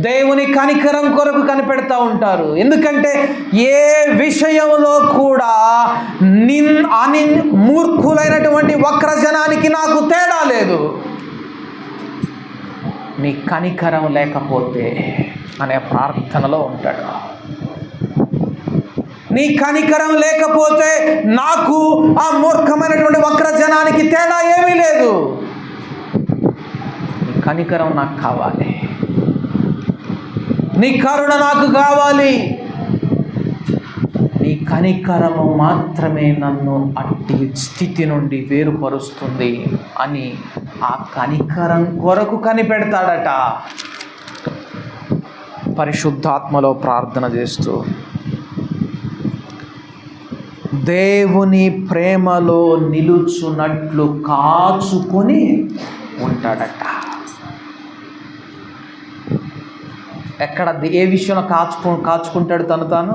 దేవుని కనికరం కొరకు కనిపెడతా ఉంటారు. ఎందుకంటే ఏ విషయంలో కూడా మూర్ఖులైనటువంటి వక్రజనానికి నాకు తేడా లేదు. నీ కనికరం లేకపోతే అనే ప్రార్థనలో ఉంటాడు. నీ కనికరం లేకపోతే నాకు ఆ మూర్ఖమైనటువంటి వక్రజనానికి తేడా ఏమీ లేదు. నీ కనికరం నాకు కావాలి, నీ కరుణ నాకు కావాలి. నీ కనికరము మాత్రమే నన్ను అట్టి స్థితి నుండి వేరుపరుస్తుంది అని ఆ కనికరం కొరకు కనిపెడతాడట. పరిశుద్ధాత్మలో ప్రార్థన చేస్తూ దేవుని ప్రేమలో నిలుచున్నట్లు కాచుకొని ఉంటాడట. ఎక్కడ ఏ విషయంలో కాచుకుంటాడు తను తాను?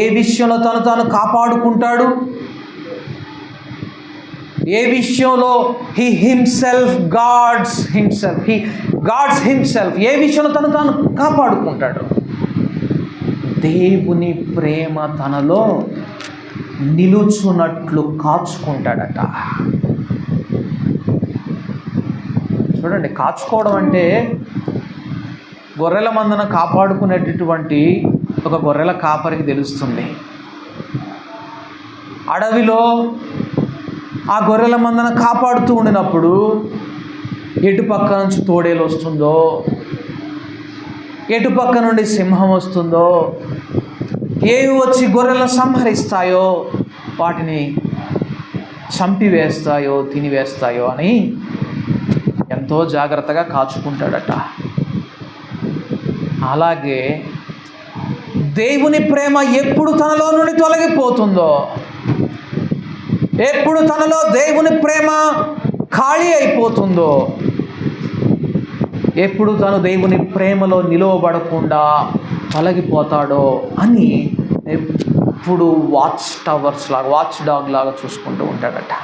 ఏ విషయంలో తను తాను కాపాడుకుంటాడు? ఏ విషయంలో హీ హిమ్సెల్ఫ్ గాడ్స్ హిమ్సెల్ఫ్ ఏ విషయంలో తను తాను కాపాడుకుంటాడు? దేవుని ప్రేమ తనలో నిలుచున్నట్లు కాచుకుంటాడట. చూడండి, కాచుకోవడం అంటే గొర్రెల మందను కాపాడుకునేటటువంటి ఒక గొర్రెల కాపరికి తెలుస్తుంది. అడవిలో ఆ గొర్రెల మందను కాపాడుతూ ఉండినప్పుడు ఎటుపక్క నుంచి తోడేలు వస్తుందో, ఎటుపక్క నుండి సింహం వస్తుందో, ఏవి వచ్చి గొర్రెలను సంహరిస్తాయో, వాటిని చంపివేస్తాయో తినివేస్తాయో అని ఎంతో జాగ్రత్తగా కాచుకుంటాడట. అలాగే దేవుని ప్రేమ ఎప్పుడు తనలో నుండి తొలగిపోతుందో, ఎప్పుడు తనలో దేవుని ప్రేమ ఖాళీ అయిపోతుందో, ఎప్పుడు తను దేవుని ప్రేమలో నిలవబడకుండా తొలగిపోతాడో అని ఎప్పుడు వాచ్ డాగ్ లాగా చూసుకుంటూ ఉంటాడట.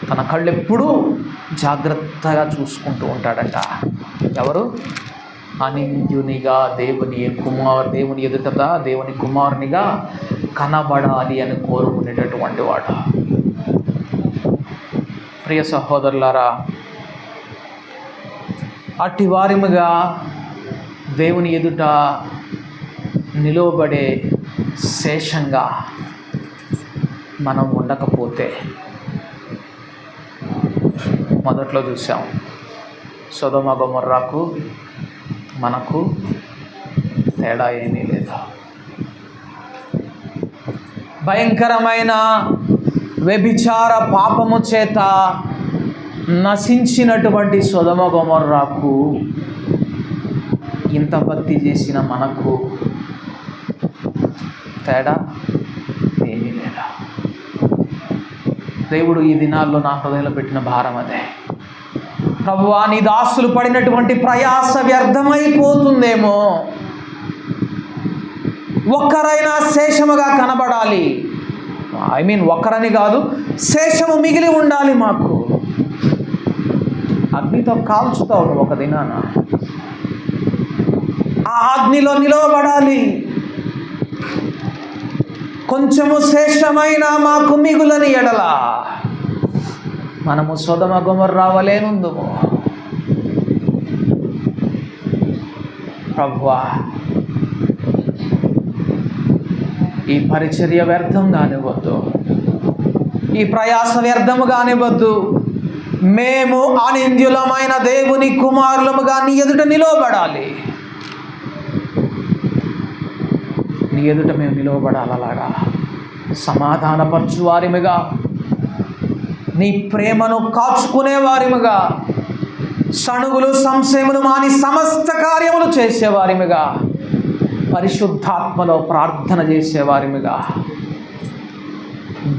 తన కళ్ళు ఎప్పుడూ జాగ్రత్తగా చూసుకుంటూ ఉంటాడట. ఎవరు? అనింద్యునిగా దేవుని ఎదుట దేవుని కుమారునిగా కనబడాలి అని కోరుకునేటటువంటి వాడు. ప్రియ సహోదరులారా, అట్టి వారిముగా దేవుని ఎదుట నిలువబడే శేషంగా మనం ఉండకపోతే, మొదట్లో చూసాం సొదొమ గొమొర్రాకు మనకు తేడా ఏమీ లేదు. భయంకరమైన వ్యభిచార పాపము చేత నశించినటువంటి సొదొమ గొమొర్రాకు ఇంత భక్తి చేసిన మనకు తేడా ఏమీ లేదా. దేవుడు ఈ దినాల్లో నా హృదయంలో పెట్టిన భారం అదే. ప్రభువా, నీ దాసులు పడినటువంటి ప్రయాస వ్యర్థమైపోతుందేమో, ఒక్కరైనా శేషముగా కనబడాలి. ఒక్కరని కాదు, శేషము మిగిలి ఉండాలి మాకు. అగ్నితో కాల్చుతావు ఒక దినాన, ఆ అగ్నిలో నిలవబడాలి. కొంచెము శేషమైన మాకు మిగులని ఎడల మనము సొదొమ గొమొర్రా వలెనుందుము. ప్రభువా, ఈ పరిచర్య వ్యర్థం కానివ్వద్దు, ఈ ప్రయాస వ్యర్థము కానివ్వద్దు. మేము అనింద్యులమైన దేవుని కుమారులముగా నీ ఎదుట నిలవబడాలి. నీ ఎదుట మేము నిలవబడాలి. అలాగా సమాధానపరచు వారిమిగా, నీ ప్రేమను కాచుకునే వారిమిగా, సణుగులు సంశయములు మాని సమస్త కార్యములు చేసేవారిమిగా, పరిశుద్ధాత్మలో ప్రార్థన చేసేవారిమిగా,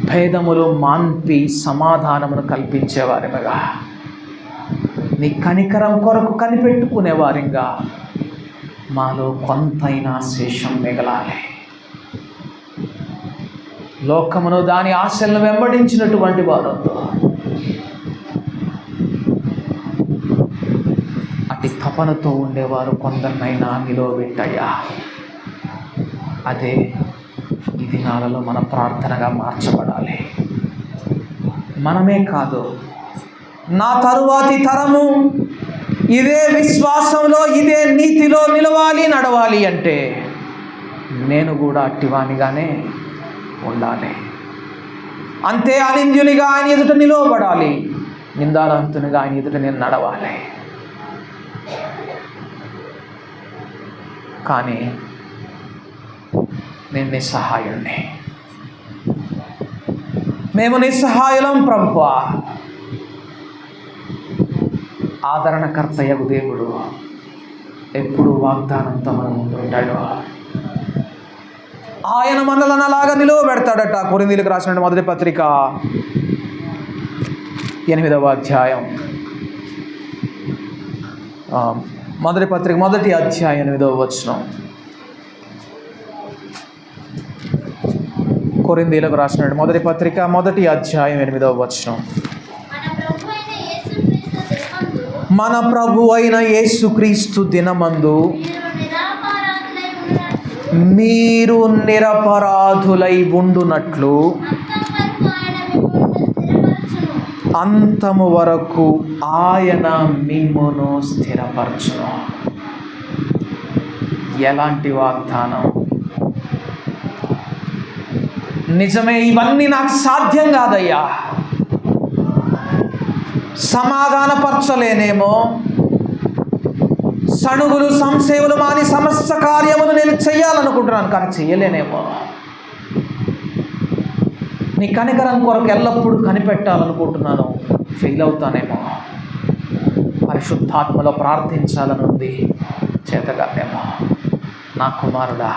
భేదములు మాన్పి సమాధానమును కల్పించేవారిమిగా, నీ కనికరం కొరకు కనిపెట్టుకునేవారిగా మాలో కొంతైనా శేషం మిగలాలి. లోకమును దాని ఆశలను వెంబడించినటువంటి వారంతో అతి తపనతో ఉండేవారు కొందరినైనా నిలవబెట్టయ్యా. అదే ఈ దినాలలో మన ప్రార్థనగా మార్చబడాలి. మనమే కాదు, నా తరువాతి తరము ఇదే విశ్వాసంలో, ఇదే నీతిలో నిలవాలి, నడవాలి అంటే నేను కూడా అట్టివానిగానే ఉండాలి. అంతే అనింద్యునిగా ఆయన ఎదుట నిలవబడాలి, నిందారహితునిగా ఆయన ఎదుట నేను నడవాలి. కానీ నేను నిస్సహాయుణ్ణి, మేము నిస్సహాయులం. ప్రభువా, ఆదరణకర్తయగు దేవుడు ఎప్పుడు వాగ్దానంతో మన ముందు ఉంటాడు. ఆయన మనలను అలాగా నిలువబెడతాడట. కొరింథీయులకు రాసిన మొదటి పత్రిక 8వ అధ్యాయం మొదటి పత్రిక 1వ అధ్యాయం 8వ వచనం. కొరింథీయులకు రాసిన మొదటి పత్రిక 1వ అధ్యాయం 8వ వచనం. మన ప్రభు అయిన యేసుక్రీస్తు దినమందు మీరు నిరపరాధులై ఉండునట్లు అంతము వరకు ఆయన మిమ్మును స్థిరపరచును. ఎలాంటి వాగ్దానం! నిజమే, ఇవన్నీ నాకు సాధ్యం కాదయ్యా, సమాధానపరచలేనేమో, సణుగులు సంశయములు మాని సమస్త కార్యములు నేను చెయ్యాలనుకుంటున్నాను, కానీ చెయ్యలేనేమో. నీ కనికరం కొరకు ఎల్లప్పుడూ కనిపెట్టాలనుకుంటున్నాను, ఫెయిల్ అవుతానేమో. పరిశుద్ధాత్మలో ప్రార్థించాలని ఉంది, చేతగానేమో. నా కుమారుడా,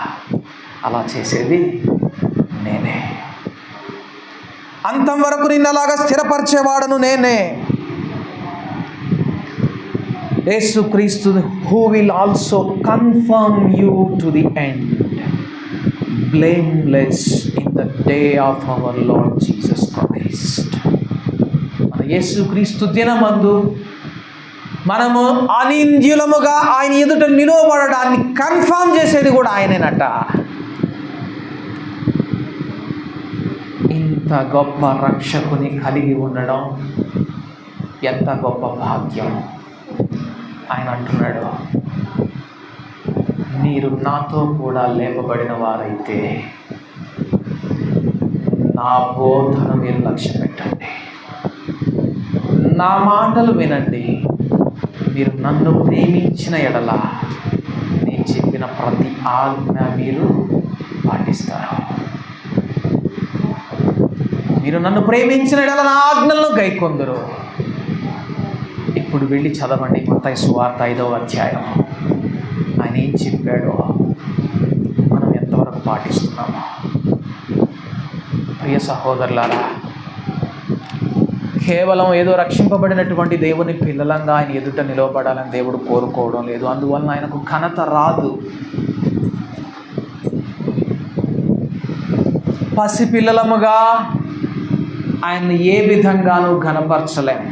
అలా చేసేది నేనే. అంతం వరకు నిన్ను అలాగా స్థిరపరిచేవాడను నేనే. యేసుక్రీస్తు who will also confirm you to the end, blameless in the day of our Lord Jesus Christ. మన యేసుక్రీస్తు దినమందు మనము అనింద్యులముగా ఆయన ఎదుట నిలవబడడాన్ని కన్ఫర్మ్ చేసేది కూడా ఆయనేనట. ఇంత గొప్ప రక్షకుని కలిగి ఉండడం ఎంత గొప్ప భాగ్యం. ఆయన అంటున్నాడు, మీరు నాతో కూడా లేపబడిన వారైతే నా బోధను మీరు లక్ష్య పెట్టండి, నా మాటలు వినండి. మీరు నన్ను ప్రేమించిన ఎడల నేను చెప్పిన ప్రతి ఆజ్ఞ మీరు పాటిస్తారు. మీరు నన్ను ప్రేమించిన ఎడల నా ఆజ్ఞలను గైకొందురు. ఇప్పుడు వెళ్ళి చదవండి మత్తయి సువార్త 5వ అధ్యాయం. ఆయన ఏం చెప్పాడో మనం ఎంతవరకు పాటిస్తున్నామో. ప్రియ సహోదరులారా, కేవలం ఏదో రక్షింపబడినటువంటి దేవుని పిల్లలంగా ఆయన ఎదుట నిలవబడాలని దేవుడు కోరుకోవడం లేదు. అందువలన ఆయనకు ఘనత రాదు. పసిపిల్లలముగా ఆయన్ని ఏ విధంగానూ ఘనపరచలేం.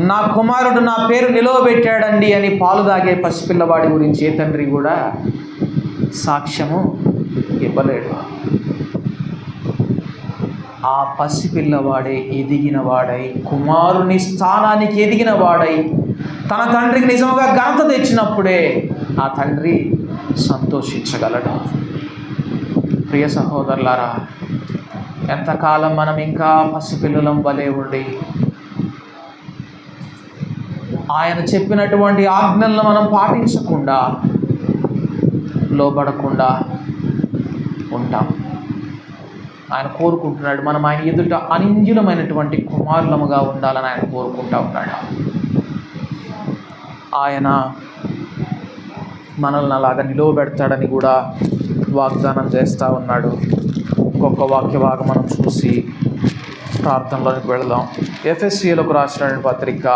నా కుమారుడు నా పేరు నిలవబెట్టాడండి అని పాలు తాగే పసిపిల్లవాడి గురించి ఏ తండ్రి కూడా సాక్ష్యము ఇవ్వలేడు. ఆ పసిపిల్లవాడే ఎదిగిన వాడై, కుమారుని స్థానానికి ఎదిగిన వాడై, తన తండ్రికి నిజంగా ఘనత తెచ్చినప్పుడే ఆ తండ్రి సంతోషించగలడు. ప్రియ సహోదరులారా, ఎంతకాలం మనం ఇంకా పసిపిల్లలం వలె ఉండి ఆయన చెప్పినటువంటి ఆజ్ఞలను మనం పాటించకుండా, లోబడకుండా ఉంటాం. ఆయన కోరుకుంటున్నాడు మనం ఆయన ఎదుట అనింద్యులమైనటువంటి కుమారులముగా ఉండాలని ఆయన కోరుకుంటూ ఉన్నాడు. ఆయన మనల్ని అలాగా నిలవబెడతాడని కూడా వాగ్దానం చేస్తూ ఉన్నాడు. ఇంకొక వాక్య భాగం మనం చూసి ప్రార్థనలోకి వెళదాం. ఎఫెసీయులకు రాసిన పత్రిక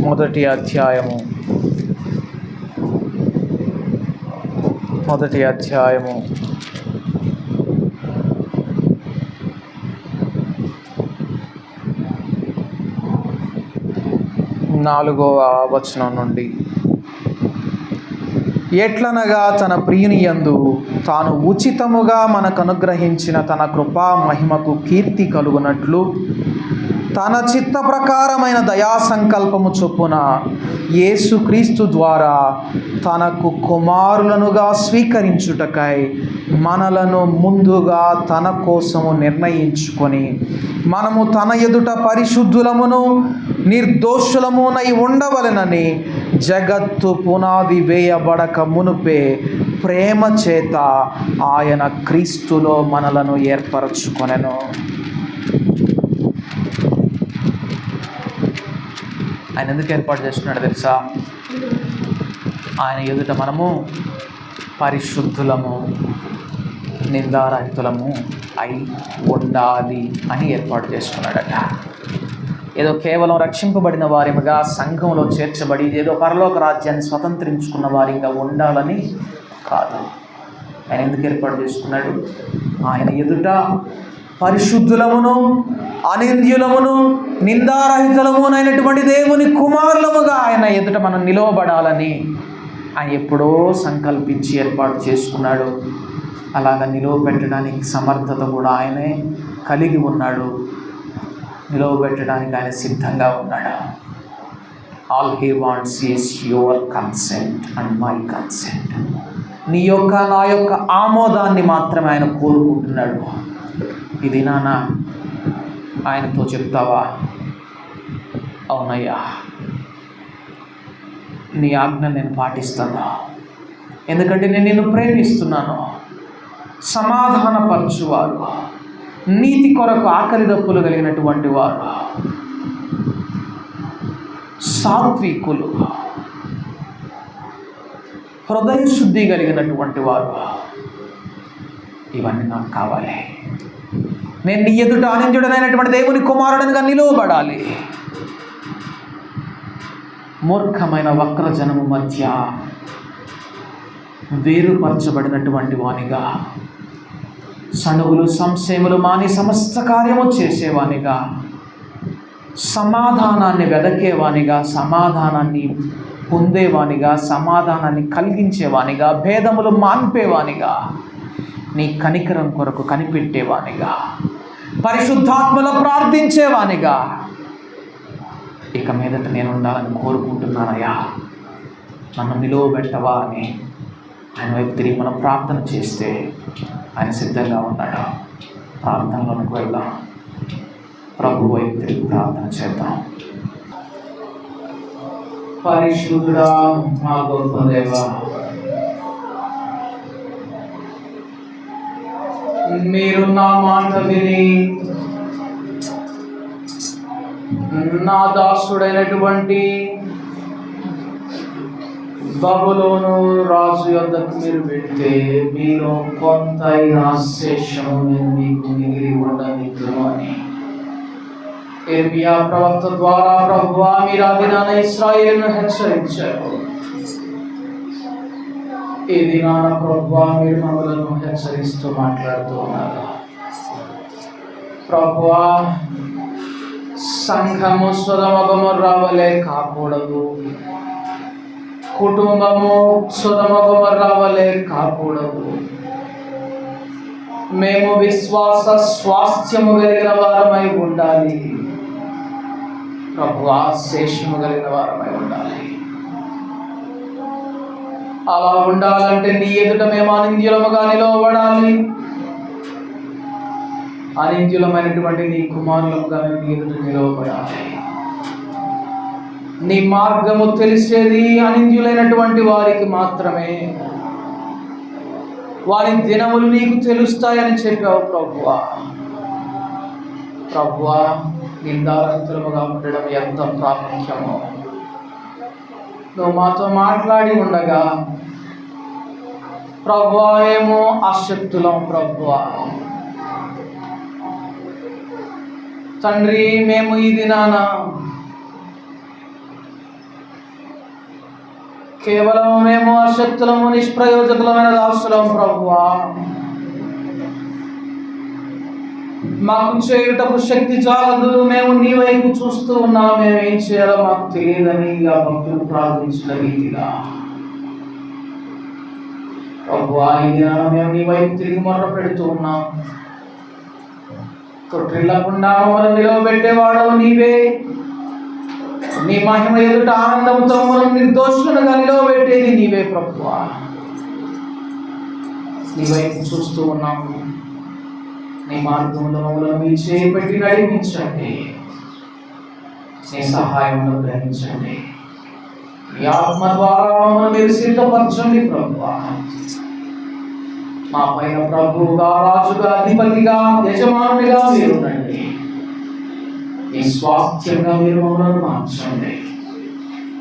1వ అధ్యాయము 4వ వచనం నుండి, ఎట్లనగా తన ప్రియుని యందు తాను ఉచితముగా మనకు అనుగ్రహించిన తన కృపా మహిమకు కీర్తి కలుగునట్లు తన చిత్త ప్రకారమైన దయా సంకల్పము చొప్పున యేసుక్రీస్తు ద్వారా తనకు కుమారులనుగా స్వీకరించుటకై మనలను ముందుగా తన కోసము నిర్ణయించుకొని మనము తన ఎదుట పరిశుద్ధులమును నిర్దోషులమునై ఉండవలెనని జగత్తు పునాది వేయబడక మునుపే ప్రేమ చేత ఆయన క్రీస్తులో మనలను ఏర్పరచుకొనెను. ఆయన ఎందుకు ఏర్పాటు చేస్తున్నాడు తెలుసా? ఆయన ఎదుట మనము పరిశుద్ధులము, నిందారహితులము అయి ఉండాలి అని ఏర్పాటు చేసుకున్నాడట. ఏదో కేవలం రక్షింపబడిన వారిగా సంఘంలో చేర్చబడి ఏదో పరలోక రాజ్యాన్ని స్వతంత్రించుకున్న వారిగా ఉండాలని కాదు. ఆయన ఎందుకు ఏర్పాటు చేసుకున్నాడు? ఆయన ఎదుట పరిశుద్ధులమును అనింద్యులమును నిందారహితులమునైనటువంటి దేవుని కుమారులముగా ఆయన ఎదుట మనం నిలవబడాలని ఆయన ఎప్పుడో సంకల్పించి ఏర్పాటు చేసుకున్నాడు. అలాగ నిలవబెట్టడానికి సమర్థత కూడా ఆయనే కలిగి ఉన్నాడు. నిలవబెట్టడానికి ఆయన సిద్ధంగా ఉన్నాడు. All he wants is your consent and my consent. నీ యొక్క నా యొక్క ఆమోదాన్ని మాత్రమే ఆయన కోరుకుంటున్నాడు. ఇది నాన్న ఆయనతో చెప్తావా? అవునయ్యా, నీ ఆజ్ఞ నేను పాటిస్తాను, ఎందుకంటే నేను నిన్ను ప్రేమిస్తున్నాను. సమాధానపరచువారు, నీతి కొరకు ఆకలి దప్పులు కలిగినటువంటి వారు, సాత్వికులు, హృదయ శుద్ధి కలిగినటువంటి వారు, ఇవన్నీ నాకు కావాలి. నేను నీ ఎదుట అనింద్యుడనైనటువంటి దేవుని కుమారుడనిగా నిలువబడాలి. మూర్ఖమైన వక్రజనము మధ్య వేరుపరచబడినటువంటి వానిగా, సణుగులు సంశయములు మాని సమస్త కార్యము చేసేవానిగా, సమాధానాన్ని వెదకేవానిగా, సమాధానాన్ని పొందేవానిగా, సమాధానాన్ని కలిగించేవానిగా, భేదములు మాన్పేవానిగా, నీ కనికరం కొరకు కనిపెట్టేవానిగా, పరిశుద్ధాత్మలో ప్రార్థించేవానిగా ఇక మీదట నేను ఉండాలని కోరుకుంటున్నానయ్యా, నన్ను నిలువబెట్టవా అని ఆయన వైపు తిరిగి మనం ప్రార్థన చేస్తే ఆయన సిద్ధంగా ఉన్నాడు. ప్రార్థనలోకి వెళ్దాం. ప్రభు వైపు తిరిగి ప్రార్థన చేద్దాం. పరిశుద్ధుడా, మా గొప్ప దేవా, మీరు నా మాట విని నా దాసుడైనటువంటి బబులోను రాజు యొద్దకు మీరు వెళ్తే మీరు కొంతైనా శేషము మీకు మిగిలి ఉండనిద్దును అని యెర్మీయా ప్రవక్త ద్వారా ప్రభువా మీరు ఆ దినాన ఇశ్రాయేలును హెచ్చరించారు. ఈ దినాన ప్రభువా మీరు మమ్మలను హెచ్చరిస్తూ మాట్లాడుతూ ఉన్నారు. ప్రభువా, సంఘము సొదొమ గొమొర్రా వలె కాకూడదు, కుటుంబము సొదొమ గొమొర్రా వలె కాకూడదు. మేము విశ్వాస స్వాస్థ్యము కలిగిన వారమై ఉండాలి. ప్రభువా, శేషము కలిగిన వారమై ఉండాలి. అలా ఉండాలంటే నీ ఎదుట మేము అనింద్యులముగా నిలవబడాలి. అనింద్యులమైనటువంటి నీ కుమారులముగా నీ ఎదుట నిలవబడాలి. నీ మార్గము తెలిసేది అనింద్యులైనటువంటి వారికి మాత్రమే. వారి దినములు నీకు తెలుస్తాయని చెప్పావు ప్రభువా. ప్రభువా, నిందారహితులముగా ఉండడం ఎంత ప్రాముఖ్యమో నువ్వు మాతో మాట్లాడి ఉండగా ప్రభువా ఏమో అశక్తులం. ప్రభువా తండ్రి, మేము ఈ దినాన కేవలం మేము అశక్తులము, నిష్ప్రయోజకులమైన దాసులం. ప్రభువా, మాకు చేయుటకు శక్తి చాలదు, మేము నీ వైపు చూస్తూ ఉన్నాం, మేము ఏం చేయాలో మాకు తెలియదని భక్తులు ప్రార్థించిన రీతిగా ప్రభువా ఈ దినాన మేము నీ వైపు తిరిగి మొర్ర పెడుతూ ఉన్నాం. తొట్టిల్లకుండా మమ్మల్ని నిలవబెట్టేవాడవు నీవే. నీ మహిమ ఎదుట ఆనందంతో మనం నిర్దోషులుగా నిలవబెట్టేది నీవే. ప్రభువా, నీ వైపు చూస్తూ ఉన్నాము. నీ మార్గంలో మమ్మల్ని మీ చేపట్టి నడిపించండి. నీ సహాయంలో గ్రహించండి. నీ ఆత్మ ద్వారా మమ్మల్ని మీరు సిద్ధపరచండి. ప్రభువా, మా పైన ప్రభువుగా, రాజుగా, అధిపతిగా, యజమానునిగా మీరు ఉండండి. ఈ స్వాస్థ్యంగా మీరు మమ్మల్ని మార్చండి.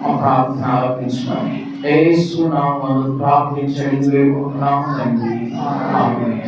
మా ప్రార్థన ఆలకించమని యేసు నామములో ప్రార్థించండి. ఆమేన్.